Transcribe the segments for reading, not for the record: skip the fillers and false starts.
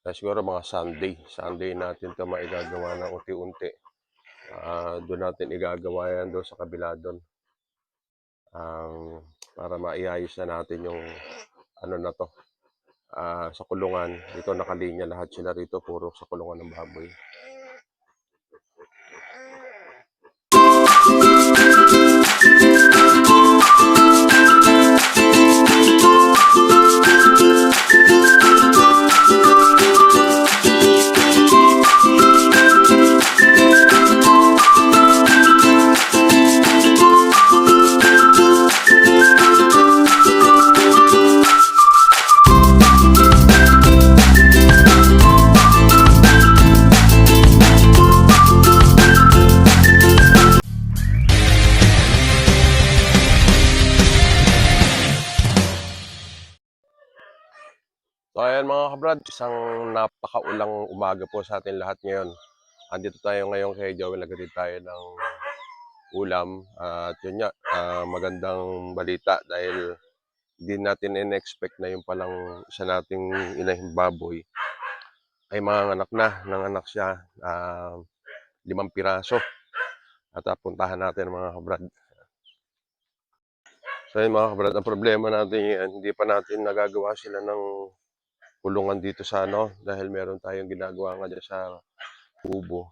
Siguro mga Sunday natin ito maigagawa ng unti-unti. Doon natin igagawa yan doon sa kabila doon. Para maiayos na natin yung ano na to. Sa kulungan, dito nakalinya lahat sila rito, puro sa kulungan ng baboy. So ayan mga kabrad, isang napakaulang umaga po sa atin lahat ngayon. Andito tayo ngayon kay Joel, naghatid tayo ng ulam. At yun nga, magandang balita dahil hindi natin in-expect na yung palang isa nating inahing baboy ay manganak na. Nanganak siya 5 piraso. At puntahan natin mga kabrad. So yun mga kabrad, ang problema natin yan, hindi pa natin nagagawa sila ng kulungan dito sa dahil meron tayong ginagawa nga dyan sa kubo.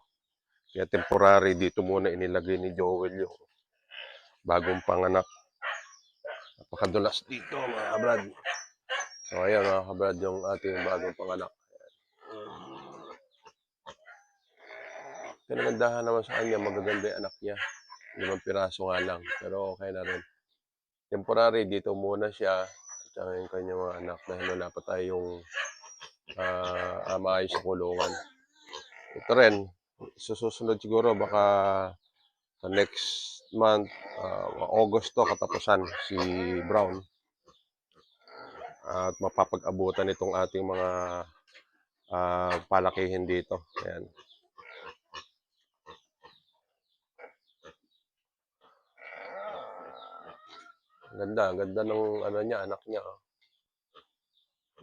Kaya temporary dito muna inilagay ni Joel yung bagong panganak. Napakadulas dito mga kabrad. So ayan mga kabrad, yung ating bagong panganak. Pinagandahan naman sa kanya, magaganda yung anak niya. 5 piraso nga lang, pero okay na rin. Temporary dito muna siya at yung kanyang mga anak dahil wala pa tayong maayos sa kulungan. Ito rin, susunod siguro baka sa next month, August to katapusan si Brown. At mapapag-abutan itong ating mga palakihin dito. Ayan. Ganda ng ano niya, anak niya. Oh.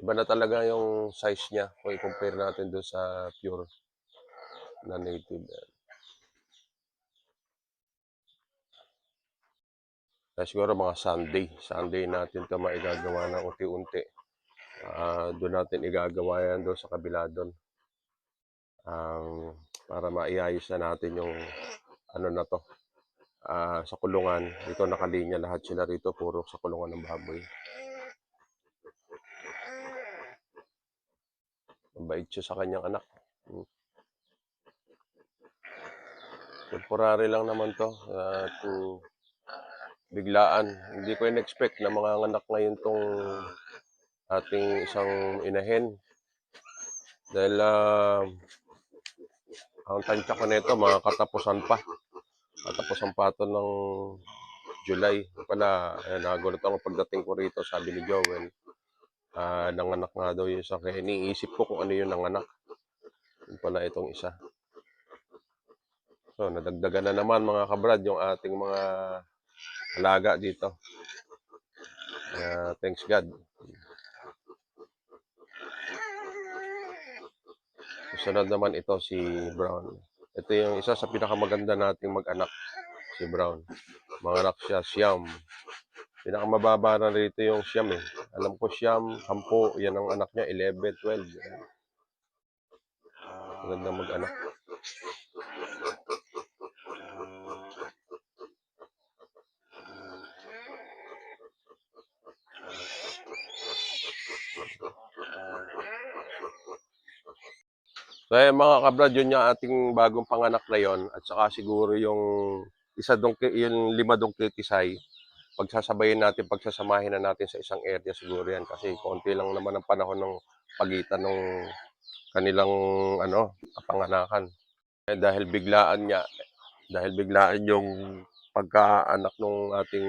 Iba na talaga yung size niya kung i-compare natin doon sa pure na native. Siguro mga Sunday natin ito maigagawa ng unti-unti. Doon natin igagawa yan doon sa kabila doon. Para maiayos na natin yung ano na to. Sa kulungan, dito nakalinya lahat sila rito, puro sa kulungan ng baboy. Mabait siya sa kanyang anak. Temporary lang naman to. Biglaan. Hindi ko in-expect na mga anak ngayon tong ating isang inahin. Dahil ang tansya ko nito, mga katapusan pa. Katapusan pa ito ng July. Pala, nagulat ako pagdating ko rito, sabi ni Joel. Nanganak nga daw yung isa. Kaya iniisip ko kung ano yung nanganak. Yun pala itong isa. So, nadagdagan na naman mga kabrad yung ating mga alaga dito. Thanks God. Susunod naman ito si Brown. Ito yung isa sa pinakamaganda nating mag-anak, si Brown. Manganak siya, Siam. Pinakamababa na rito yung Siam eh. Alam ko Siam, 10, yan ang anak niya, 11, 12. Maganda mag-anak. So mga kabrad, yun yung ating bagong panganak na yon. At saka siguro yung yung 5 dong kitisay. Pagsasamahin na natin sa isang area siguro yan. Kasi konti lang naman ang panahon ng pagitan ng kanilang panganakan. Dahil biglaan yung pagkaanak ng ating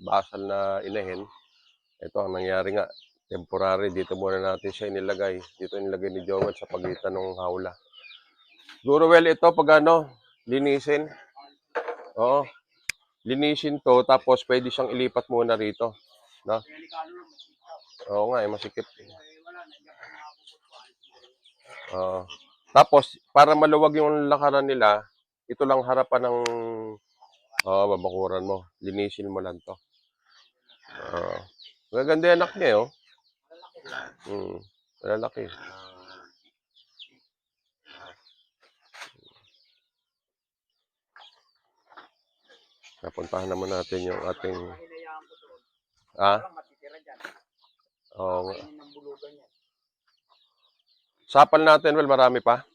basal na inahin, ito ang nangyari nga. Temporary, dito muna natin siya inilagay. Dito inilagay ni Joel sa pagitan ng hawla. Siguro ito pag linisin. Oo. Linisin to, tapos pwede siyang ilipat muna rito. No? Oo nga, masikip. Oo. Tapos para maluwag yung lakaran nila, ito lang harapan ng babakuran mo. Linisin mo lang 'to. Oo. Magaganda yung anak niya, eh, oh. Malalaki. Napuntahan naman natin yung ating ah? Oo nga. Sapal natin, well, marami pa.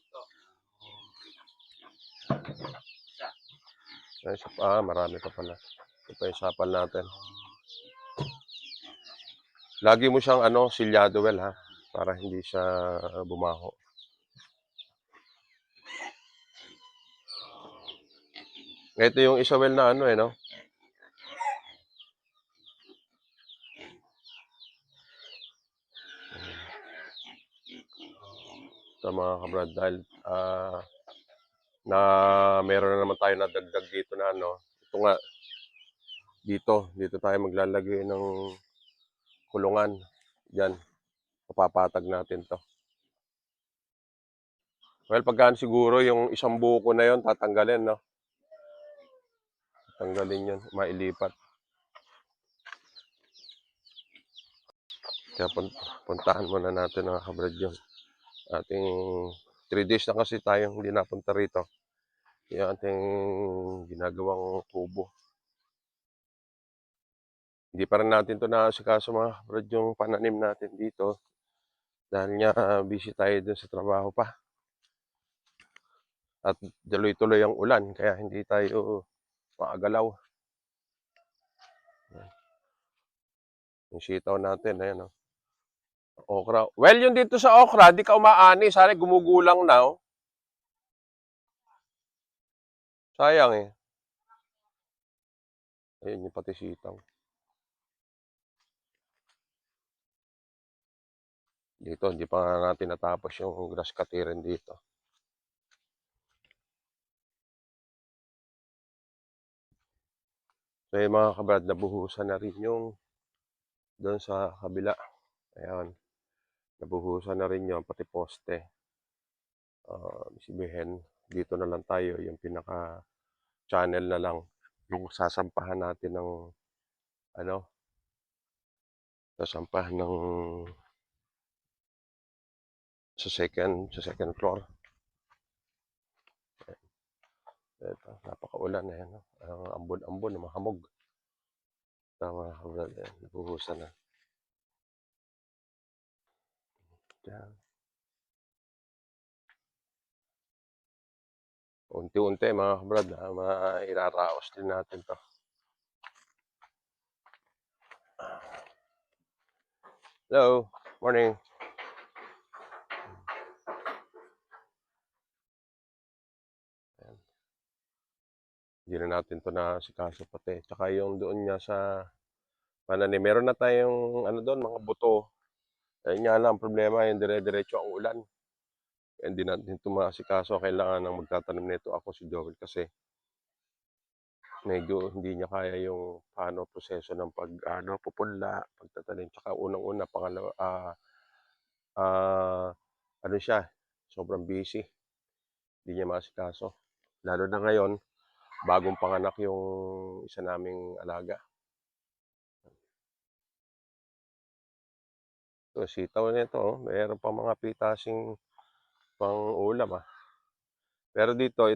Ay, marami pa pala. Ito pa yung sapal natin. Lagi mo siyang silyado, well, ha, para hindi siya bumaho. Ito yung isa, well, na no? Sa mga kabrad, dahil na meron na naman tayo na dagdag dito na ito nga, dito tayo maglalagay ng kulungan. Diyan, papapatag natin to. Well, pagkaan siguro yung isang buko na yon tatanggalin, no? Tanggalin yun, mailipat. Kaya puntahan muna natin mga kabrad yung ating 3 days na kasi tayo hindi napunta rito. Yung ating ginagawang tubo. Hindi pa rin natin ito naasikaso mga kabrad yung pananim natin dito. Dahil nga busy tayo dun sa trabaho pa. At tuloy-tuloy ang ulan kaya hindi tayo makagalaw. Yung sitaw natin, ayan o. Okra. Well, yung dito sa okra, di ka umaani. Sana gumugulang na, oh. Sayang eh. Ayun yung pati sitaw. Dito, hindi pa natin natapos yung grass cutirin dito. So yung mga kabrad, nabuhusan na rin yung doon sa kabila. Ayan. Nabuhusan na rin yung pati poste. Sabihin, dito na lang tayo, yung pinaka-channel na lang. Yung sasampahan natin ng sasampahan ng sa second floor. Ito, napakaulan na yan. Ang ambon-ambon, mahamog. Tama, nabuhusan na. Yan. Unti-unti mga kabrad, mairaraos din natin to. Hello, morning. Ayan. Hindi na natin to na sikaso pati. Tsaka yung doon niya sa pananim, meron na tayong doon, mga buto. Ayun nga lang, problema yung dire-diretso ang ulan. Hindi natin ito maasikaso. Kailangan nang magtatanim nito ako si Joel kasi medyo hindi niya kaya yung proseso ng pupunla, pagtatanim. Tsaka unang-una, pangalawa, siya, sobrang busy. Hindi niya maasikaso. Lalo na ngayon, bagong panganak yung isa naming alaga. Ito, sitaw na ito, oh. Mayroon pa mga pitasing pang ulam, ah. Pero dito,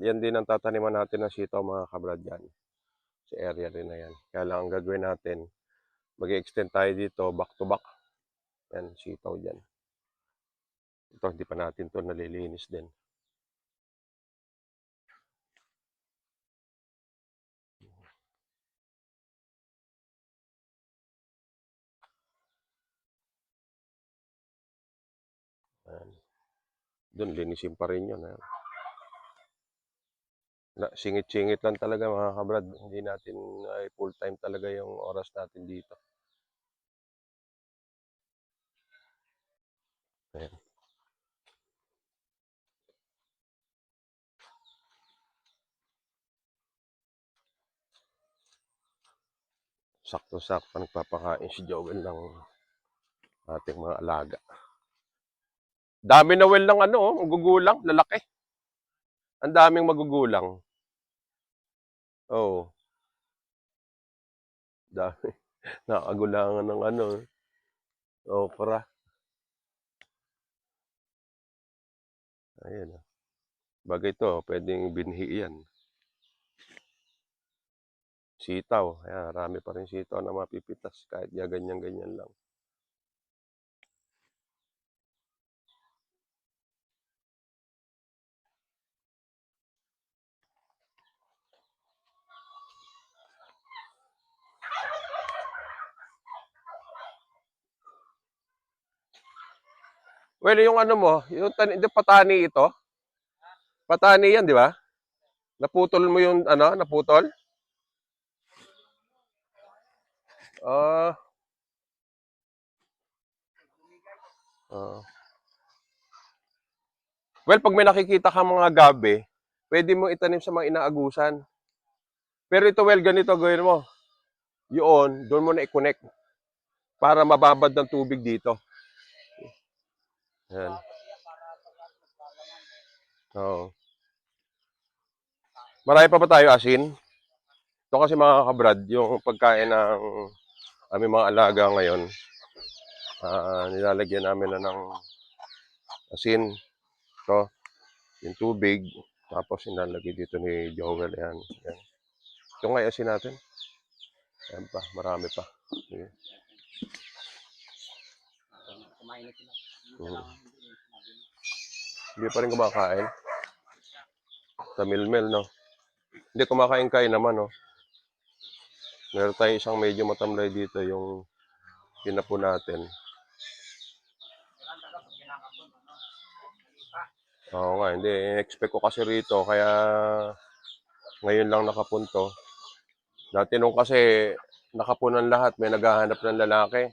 yan din ang tataniman natin ng sitaw mga kabrad yan. Sa area rin na yan. Kaya lang ang gagawin natin, mag-extend tayo dito, back to back. Yan, sitaw dyan. Ito, hindi pa natin to nalilinis din. Ayan. Doon, linisin pa rin yun. Ayan. Singit-singit lang talaga mga kabrad. Hindi natin full time talaga yung oras natin dito. Ayan. Sakto-sakto nagpapakain si Joel ng ating mga alaga. Dami na well ng ano, magugulang, lalaki. Ang daming magugulang. Oo, dami. Nakagulangan ng ano, okra. Ayan. Bagay to, pwedeng binhi yan. Sitaw. Ayan, marami pa rin sitaw na mapipitas kahit ganyan-ganyan lang. Well, yung ano mo, yung patani ito. Patani yan, di ba? Naputol mo yung ano, naputol? Ah, ah. Well, pag may nakikita ka mga gabi, pwede mo itanim sa mga inaagusan. Pero ito, well, ganito gawin mo. Yun, doon mo na i-connect para mababad ng tubig dito. Yan. Oo. Marami pa ba tayo asin? Ito kasi mga kabrad, yung pagkain ng aming mga alaga ngayon, nilalagyan namin na ng asin. Ito, yung tubig. Tapos nilalagay dito ni Joel. Yan. Yan. Ito nga yung asin natin. Yan pa, marami pa. Sige. Hindi pa rin kumakain. Sa milmel, no? Hindi kumakain-kain naman, no? Meron tayong isang medyo matamlay dito, yung pinapo natin. Oo nga, hindi. Expect ko kasi rito, kaya ngayon lang nakapunto. Dati nung kasi nakapunan lahat, may naghahanap ng lalaki.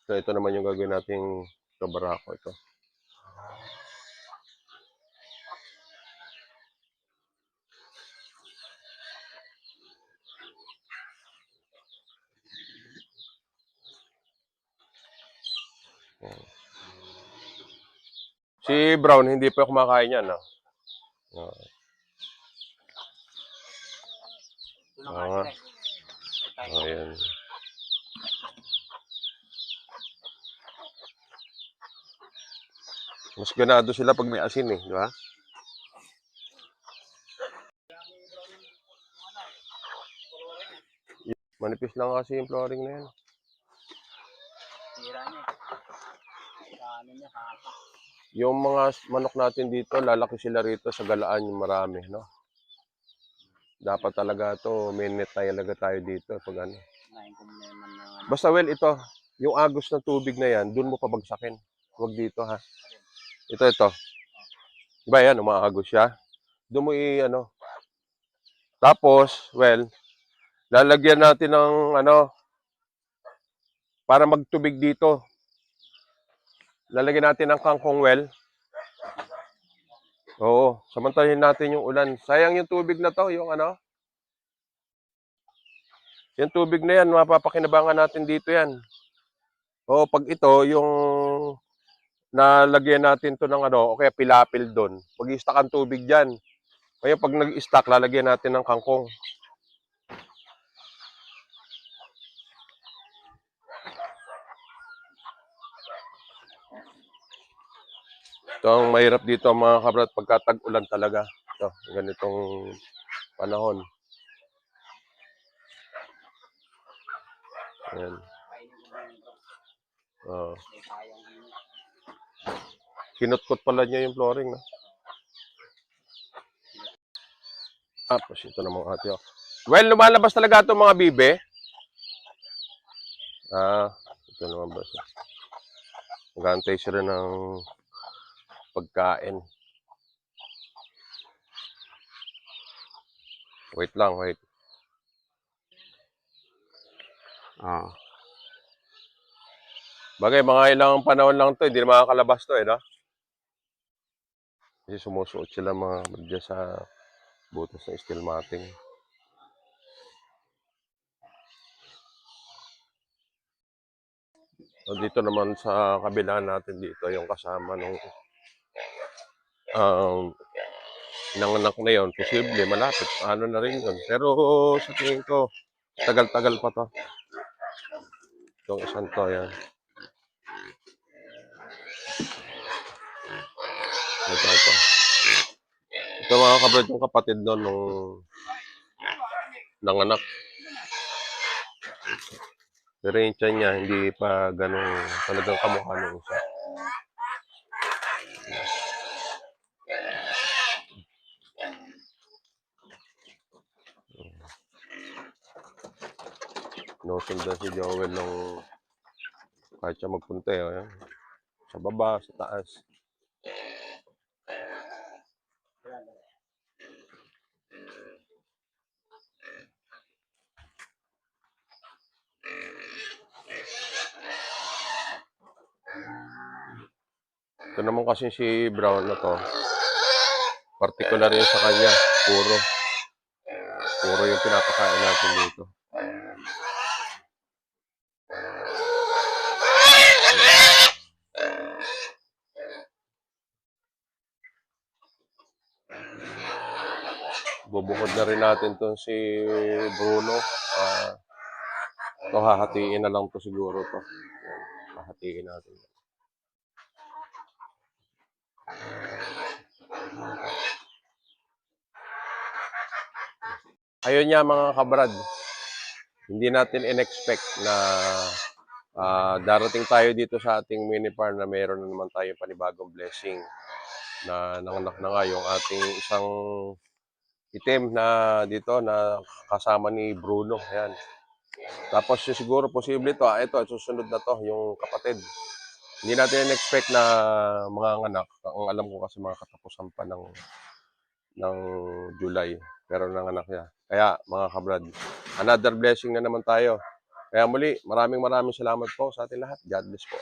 So ito naman yung gagawin nating kabarako ito. Si Brown, hindi pa kumakain yan, no? Oo. Ayan. Mas ganado sila pag may asin eh, di ba? Manipis lang kasi yung flooring na yan. Yung mga manok natin dito, lalaki sila rito sa galaan yung marami, no? Dapat talaga to, minute talaga tayo dito pag ano. Basta well, ito, yung agos ng tubig na yan, dun mo pabagsakin. Huwag dito ha. Ito. Diba yan, umaagos siya. Doon mo ano. Tapos, well, lalagyan natin ng ano, para magtubig dito. Lalagyan natin ng kangkong well. Oo, samantahin natin yung ulan. Sayang yung tubig na to, yung ano. Yung tubig na yan, mapapakinabangan natin dito yan. Oo, pag ito, yung nalagyan natin to ng ano, o kaya pilapil doon. Mag-i-stack ang tubig dyan. Ngayon, pag nag-stack, lalagyan natin ng kangkong. Ito ang mahirap dito mga kabrat pagka tag-ulan talaga. Ito, ganitong panahon. Ayan. Kinutkot pala niya yung flooring. No? Tapos ito namang ate. Oh. Well, lumalabas talaga itong mga bibe. Ito naman ba siya? Magantay siya rin ng pagkain. Wait lang, wait. Bagay, mga ilang panahon lang to, hindi na makakalabas to eh, no? Kasi sumusuot sila mga madya sa butas ng steel matting. So, dito naman sa kabila natin dito yung kasama nung um, nanganak na yun. Posible, malapit. Ano na rin yun. Pero sa tingin ko, tagal-tagal pa to. Itong isang to, yan. Ito. Ito mga kabrad yung kapatid nun nung nanganak. Pero yung tiyan niya, hindi pa ganun talagang kamukha nung isa. Sinusundan si Joel nung kahit siya magpunta eh. Ayan. Sa baba, sa taas. Ito naman kasi si Brown na to, particular yun sa kanya. Puro yung pinapakain natin dito. Bubukod na rin natin to si Bruno. Ito hahatiin na lang to siguro to. Hahatiin natin. Ayun nga mga kabrad, hindi natin in-expect na darating tayo dito sa ating mini farm na mayroon na naman tayong panibagong blessing na nanganak na nga yung ating isang itim na dito na kasama ni Bruno. Ayan. Tapos siguro posible to, ito susunod na to yung kapatid. Hindi natin in-expect na mga anak. Ang alam ko kasi mga katapusan pa ng July. Pero nanganak niya. Kaya mga kabrad, another blessing na naman tayo. Kaya muli, maraming salamat po sa ating lahat. God bless po.